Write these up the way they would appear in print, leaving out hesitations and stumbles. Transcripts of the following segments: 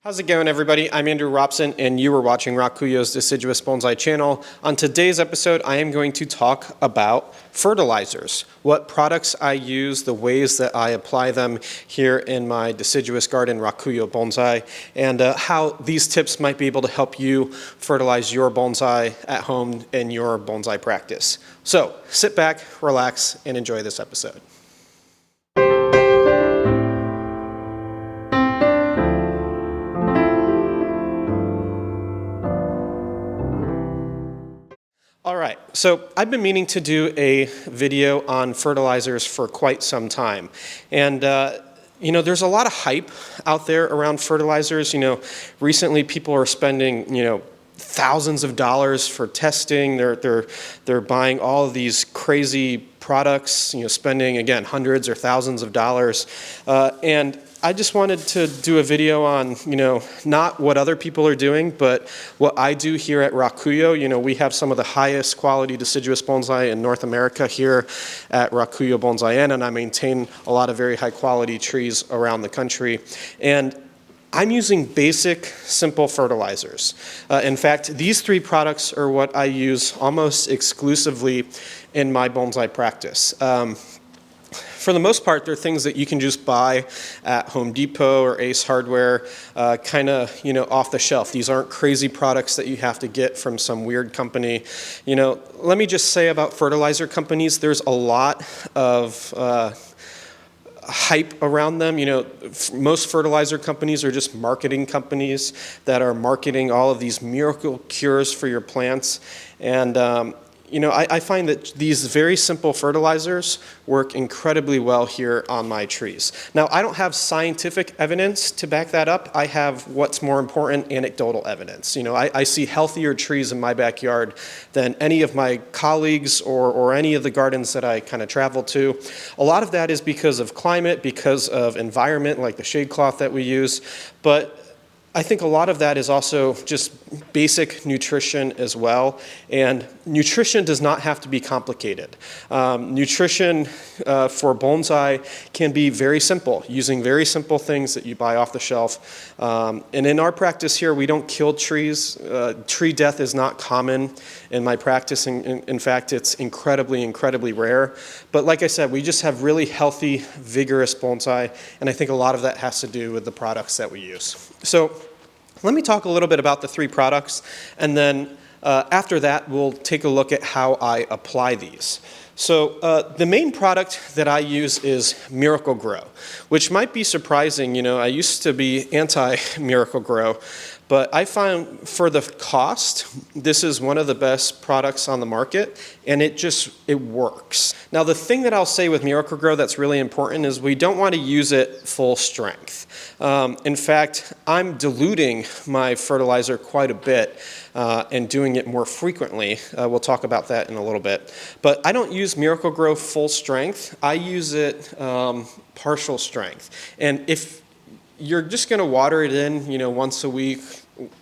How's it going, everybody? I'm Andrew Robson, and you are watching Rakuyo's Deciduous Bonsai channel. On today's episode, I am going to talk about fertilizers, what products I use, the ways that I apply them here in my deciduous garden, Rakuyo Bonsai, and how these tips might be able to help you fertilize your bonsai at home in your bonsai practice. So sit back, relax, and enjoy this episode. All right, so I've been meaning to do a video on fertilizers for quite some time. And there's a lot of hype out there around fertilizers. Recently people are spending, thousands of dollars for testing. They're buying all of these crazy products, spending, again, hundreds or thousands of dollars. And I just wanted to do a video on, not what other people are doing, but what I do here at Rakuyo. We have some of the highest quality deciduous bonsai in North America here at Rakuyo-en, and I maintain a lot of very high quality trees around the country. And I'm using basic, simple fertilizers. In fact, these three products are what I use almost exclusively in my bonsai practice. For the most part, they're things that you can just buy at Home Depot or Ace Hardware, kind of, off the shelf. These aren't crazy products that you have to get from some weird company. Let me just say about fertilizer companies, there's a lot of hype around them. Most fertilizer companies are just marketing companies that are marketing all of these miracle cures for your plants. And I find that these very simple fertilizers work incredibly well here on my trees. Now, I don't have scientific evidence to back that up. I have, what's more important, anecdotal evidence. I see healthier trees in my backyard than any of my colleagues or any of the gardens that I kind of travel to. A lot of that is because of climate, because of environment, like the shade cloth that we use. But I think a lot of that is also just basic nutrition as well, and nutrition does not have to be complicated. Nutrition for bonsai can be very simple, using very simple things that you buy off the shelf. And in our practice here, we don't kill trees. Tree death is not common in my practice. In fact, it's incredibly, incredibly rare. But like I said, we just have really healthy, vigorous bonsai, and I think a lot of that has to do with the products that we use. So let me talk a little bit about the three products, and then after that, we'll take a look at how I apply these. So the main product that I use is Miracle-Gro, which might be surprising. I used to be anti-Miracle-Gro, but I found for the cost, this is one of the best products on the market, and it works. Now, the thing that I'll say with Miracle-Gro that's really important is we don't want to use it full strength. In fact, I'm diluting my fertilizer quite a bit and doing it more frequently. We'll talk about that in a little bit. But I don't use Miracle-Gro full strength. I use it partial strength. And if you're just going to water it in, once a week,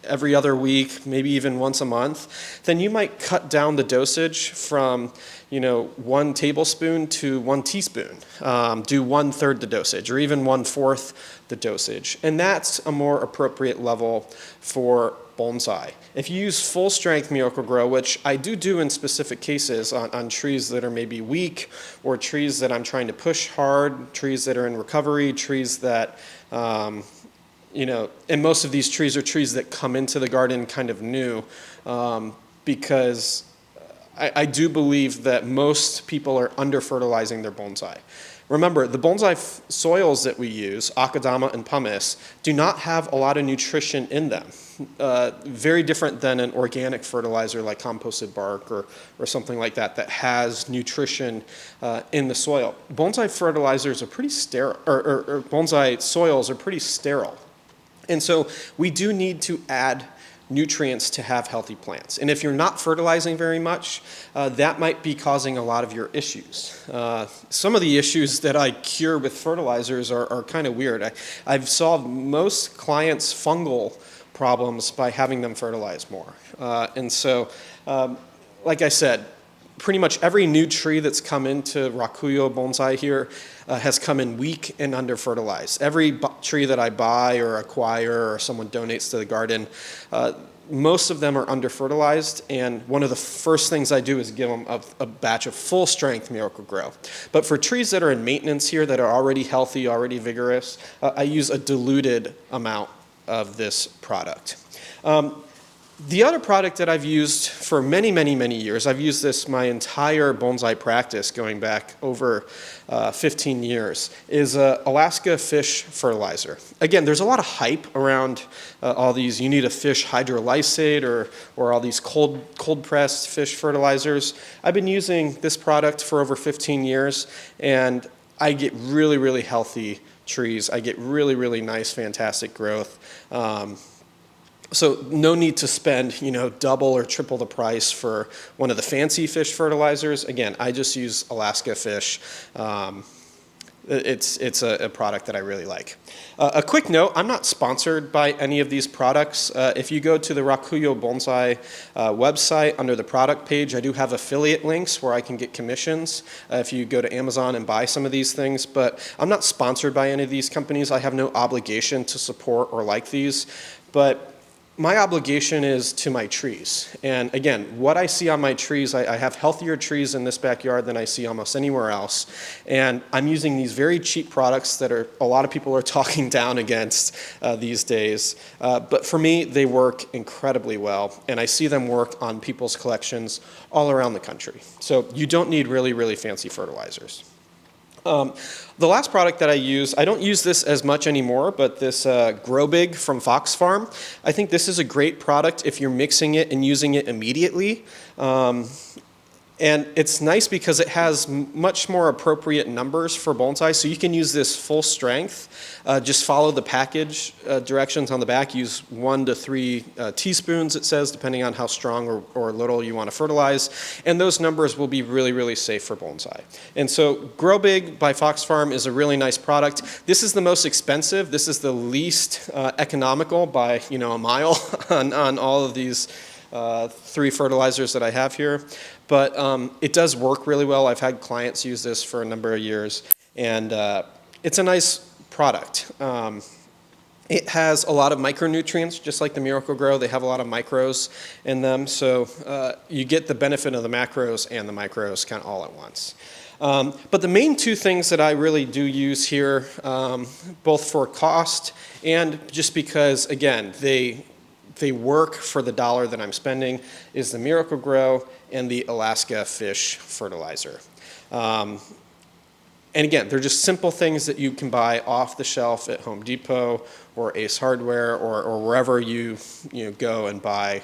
every other week, maybe even once a month, then you might cut down the dosage from 1 tablespoon to 1 teaspoon. Do 1/3 the dosage, or even 1/4 the dosage. And that's a more appropriate level for bonsai. If you use full strength Miracle-Gro, which I do in specific cases on trees that are maybe weak, or trees that I'm trying to push hard, trees that are in recovery, trees that and most of these trees are trees that come into the garden kind of new, because I do believe that most people are under-fertilizing their bonsai. Remember, the bonsai soils that we use, akadama and pumice, do not have a lot of nutrition in them. Very different than an organic fertilizer like composted bark or something like that has nutrition in the soil. Bonsai fertilizers are pretty sterile, or bonsai soils are pretty sterile. And so we do need to add nutrients to have healthy plants. And if you're not fertilizing very much, that might be causing a lot of your issues. Some of the issues that I cure with fertilizers are kind of weird. I've solved most clients' fungal problems by having them fertilize more. And so, like I said, pretty much every new tree that's come into Rakuyo Bonsai here has come in weak and under fertilized. Every tree that I buy or acquire or someone donates to the garden, most of them are under fertilized, and one of the first things I do is give them a batch of full strength Miracle-Gro. But for trees that are in maintenance here that are already healthy, already vigorous, I use a diluted amount of this product. The other product that I've used for many, many, many years, I've used this my entire bonsai practice going back over 15 years, is Alaska fish fertilizer. Again, there's a lot of hype around all these, you need a fish hydrolysate or all these cold pressed fish fertilizers. I've been using this product for over 15 years, and I get really, really healthy trees. I get really, really nice, fantastic growth. So no need to spend, double or triple the price for one of the fancy fish fertilizers. Again, I just use Alaska fish. It's a product that I really like. A quick note, I'm not sponsored by any of these products. If you go to the Rakuyo Bonsai website under the product page, I do have affiliate links where I can get commissions if you go to Amazon and buy some of these things. But I'm not sponsored by any of these companies. I have no obligation to support or like these. But my obligation is to my trees. And again, what I see on my trees, I have healthier trees in this backyard than I see almost anywhere else. And I'm using these very cheap products that a lot of people are talking down against these days. But for me, they work incredibly well. And I see them work on people's collections all around the country. So you don't need really, really fancy fertilizers. The last product that I use, I don't use this as much anymore, but this Grow Big from Fox Farm. I think this is a great product if you're mixing it and using it immediately. And it's nice because it has much more appropriate numbers for bonsai, so you can use this full strength. Just follow the package directions on the back. Use 1 to 3 teaspoons, it says, depending on how strong or little you want to fertilize. And those numbers will be really, really safe for bonsai. And so Grow Big by Fox Farm is a really nice product. This is the most expensive. This is the least economical by a mile on all of these 3 fertilizers that I have here. But it does work really well. I've had clients use this for a number of years, and it's a nice product. It has a lot of micronutrients, just like the Miracle-Gro. They have a lot of micros in them, so you get the benefit of the macros and the micros kind of all at once. But the main 2 things that I really do use here, both for cost and just because, again, they work for the dollar that I'm spending, is the Miracle-Gro and the Alaska fish fertilizer. And again, they're just simple things that you can buy off the shelf at Home Depot or Ace Hardware or wherever you go and buy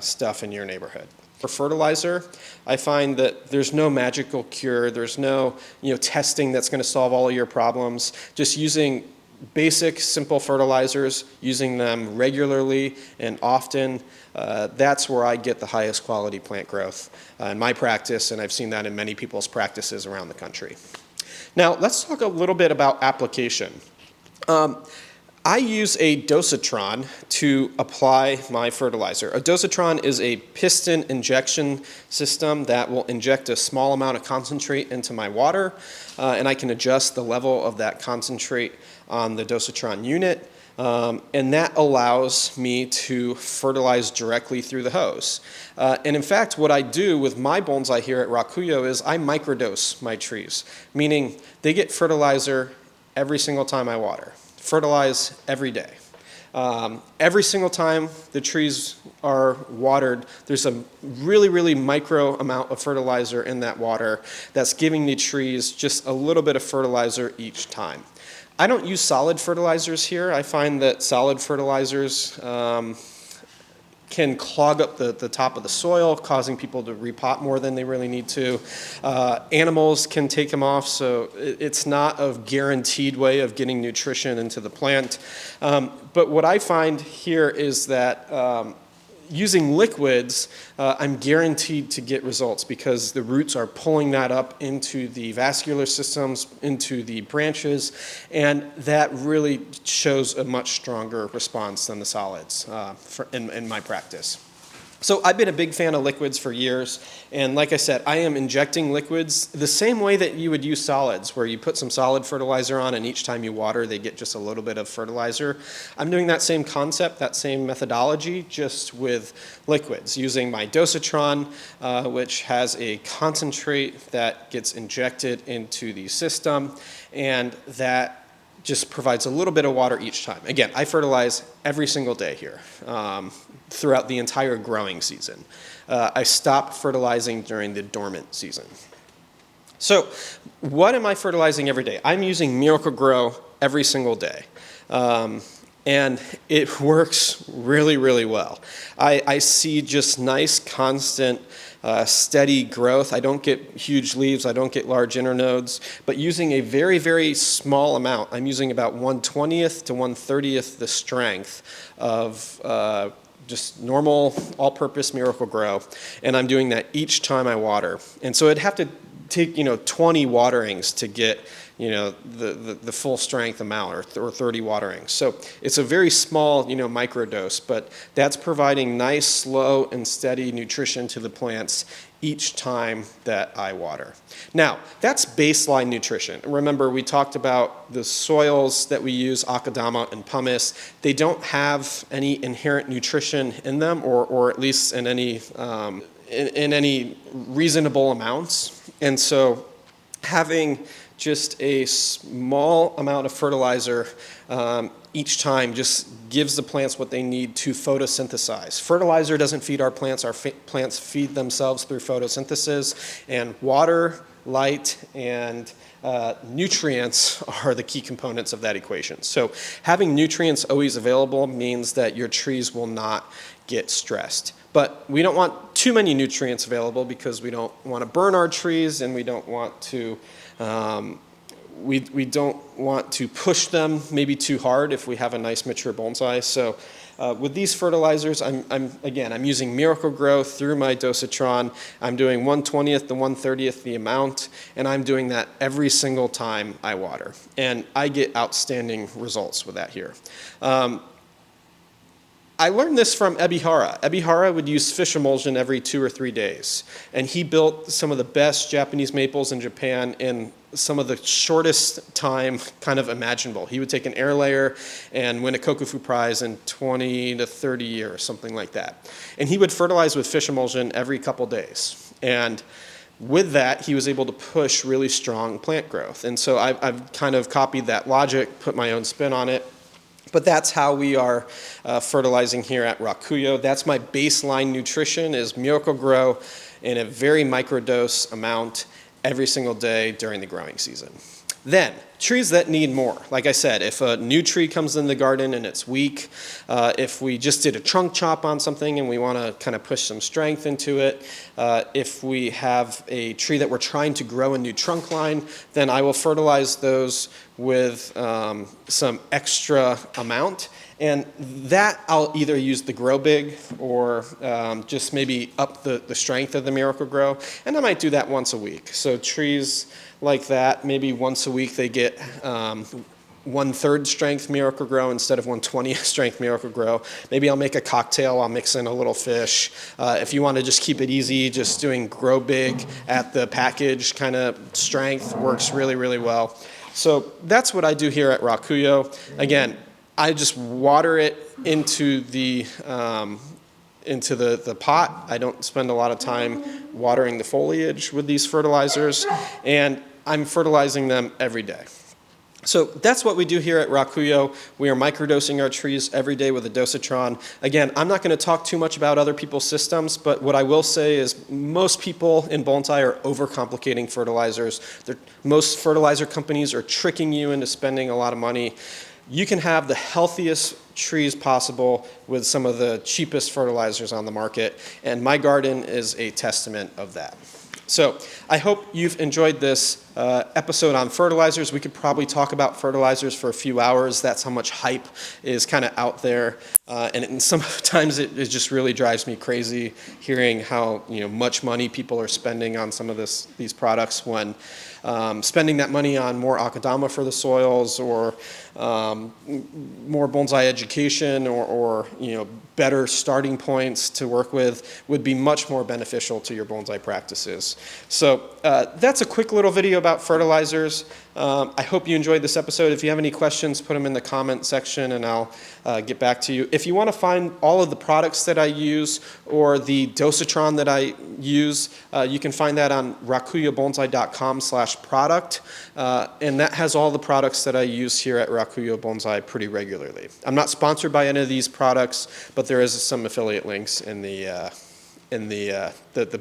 stuff in your neighborhood. For fertilizer, I find that there's no magical cure. There's no testing that's going to solve all of your problems. Just using basic, simple fertilizers, using them regularly and often, that's where I get the highest quality plant growth in my practice, and I've seen that in many people's practices around the country. Now, let's talk a little bit about application. I use a dosatron to apply my fertilizer. A dosatron is a piston injection system that will inject a small amount of concentrate into my water, and I can adjust the level of that concentrate on the dosatron unit, and that allows me to fertilize directly through the hose. And in fact, what I do with my bonsai here at Rakuyo is I microdose my trees, meaning they get fertilizer every single time I water. Fertilize every day. Every single time the trees are watered, there's a really, really micro amount of fertilizer in that water that's giving the trees just a little bit of fertilizer each time. I don't use solid fertilizers here. I find that solid fertilizers can clog up the top of the soil, causing people to repot more than they really need to. Animals can take them off, so it's not a guaranteed way of getting nutrition into the plant. But what I find here is that using liquids, I'm guaranteed to get results because the roots are pulling that up into the vascular systems, into the branches, and that really shows a much stronger response than the solids in my practice. So I've been a big fan of liquids for years, and like I said, I am injecting liquids the same way that you would use solids, where you put some solid fertilizer on and each time you water they get just a little bit of fertilizer. I'm doing that same concept, that same methodology, just with liquids, using my dosatron, which has a concentrate that gets injected into the system, and that just provides a little bit of water each time. Again, I fertilize every single day here throughout the entire growing season. I stop fertilizing during the dormant season. So what am I fertilizing every day? I'm using Miracle-Gro every single day. And it works really, really well. I see just nice, constant, steady growth. I don't get huge leaves, I don't get large internodes, but using a very, very small amount, I'm using about 1/20th to 1/30th the strength of just normal all-purpose Miracle-Gro, and I'm doing that each time I water. And so I'd have to take 20 waterings to get the full strength amount, or 30 waterings. So it's a very small microdose, but that's providing nice, slow, and steady nutrition to the plants each time that I water. Now, that's baseline nutrition. Remember, we talked about the soils that we use, Akadama and pumice. They don't have any inherent nutrition in them, or at least in any reasonable amounts. And so having just a small amount of fertilizer each time just gives the plants what they need to photosynthesize. Fertilizer doesn't feed our plants plants feed themselves through photosynthesis, and water, light, and nutrients are the key components of that equation. So having nutrients always available means that your trees will not get stressed. But we don't want too many nutrients available because we don't want to burn our trees, and we don't want to we don't want to push them maybe too hard if we have a nice mature bonsai. So with these fertilizers, I'm using Miracle-Gro through my dosatron. I'm doing 1/20th to 1/30th the amount, and I'm doing that every single time I water. And I get outstanding results with that here. I learned this from Ebihara. Ebihara would use fish emulsion every 2 or 3 days. And he built some of the best Japanese maples in Japan in some of the shortest time kind of imaginable. He would take an air layer and win a Kokufu prize in 20 to 30 years, something like that. And he would fertilize with fish emulsion every couple days. And with that, he was able to push really strong plant growth. And so I've kind of copied that logic, put my own spin on it. But that's how we are fertilizing here at Rakuyo. That's my baseline nutrition, is Miracle-Gro in a very microdose amount every single day during the growing season. Then, trees that need more. Like I said, if a new tree comes in the garden and it's weak, if we just did a trunk chop on something and we want to kind of push some strength into it, if we have a tree that we're trying to grow a new trunk line, then I will fertilize those with some extra amount. And that I'll either use the Grow Big or just maybe up the strength of the Miracle-Gro. And I might do that once a week. So trees like that, maybe once a week they get 1/3 strength Miracle-Gro instead of 1/20th strength Miracle-Gro. Maybe I'll make a cocktail, I'll mix in a little fish. If you want to just keep it easy, just doing Grow Big at the package kind of strength works really, really well. So that's what I do here at Rakuyo. Again, I just water it into the pot. I don't spend a lot of time watering the foliage with these fertilizers, and I'm fertilizing them every day. So that's what we do here at Rakuyo. We are microdosing our trees every day with a dosatron. Again, I'm not going to talk too much about other people's systems, but what I will say is most people in bonsai are overcomplicating fertilizers. Most fertilizer companies are tricking you into spending a lot of money. You can have the healthiest trees possible with some of the cheapest fertilizers on the market, and my garden is a testament of that. So I hope you've enjoyed this episode on fertilizers. We could probably talk about fertilizers for a few hours. That's how much hype is kind of out there. And sometimes it just really drives me crazy hearing how much money people are spending on some of these products when spending that money on more akadama for the soils or more bonsai education or better starting points to work with would be much more beneficial to your bonsai practices. So that's a quick little video about fertilizers. I hope you enjoyed this episode. If you have any questions, put them in the comment section and I'll get back to you. If you want to find all of the products that I use or the dosatron that I use, you can find that on rakuyobonsai.com/product. And that has all the products that I use here at Rakuyo Bonsai pretty regularly. I'm not sponsored by any of these products, but there is some affiliate links in the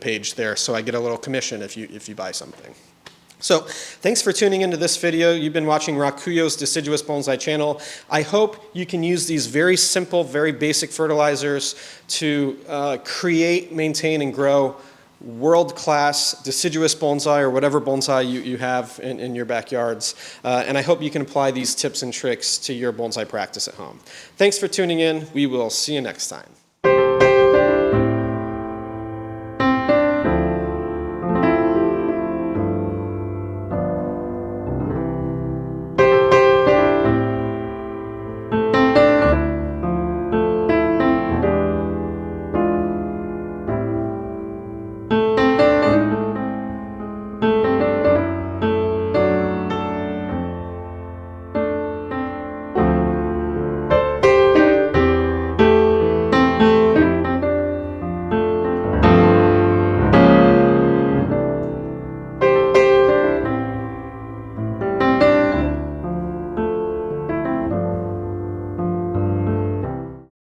page there, so I get a little commission if you buy something. So thanks for tuning into this video. You've been watching Rakuyo's Deciduous Bonsai channel. I hope you can use these very simple, very basic fertilizers to create, maintain, and grow world-class deciduous bonsai or whatever bonsai you have in your backyards. And I hope you can apply these tips and tricks to your bonsai practice at home. Thanks for tuning in. We will see you next time.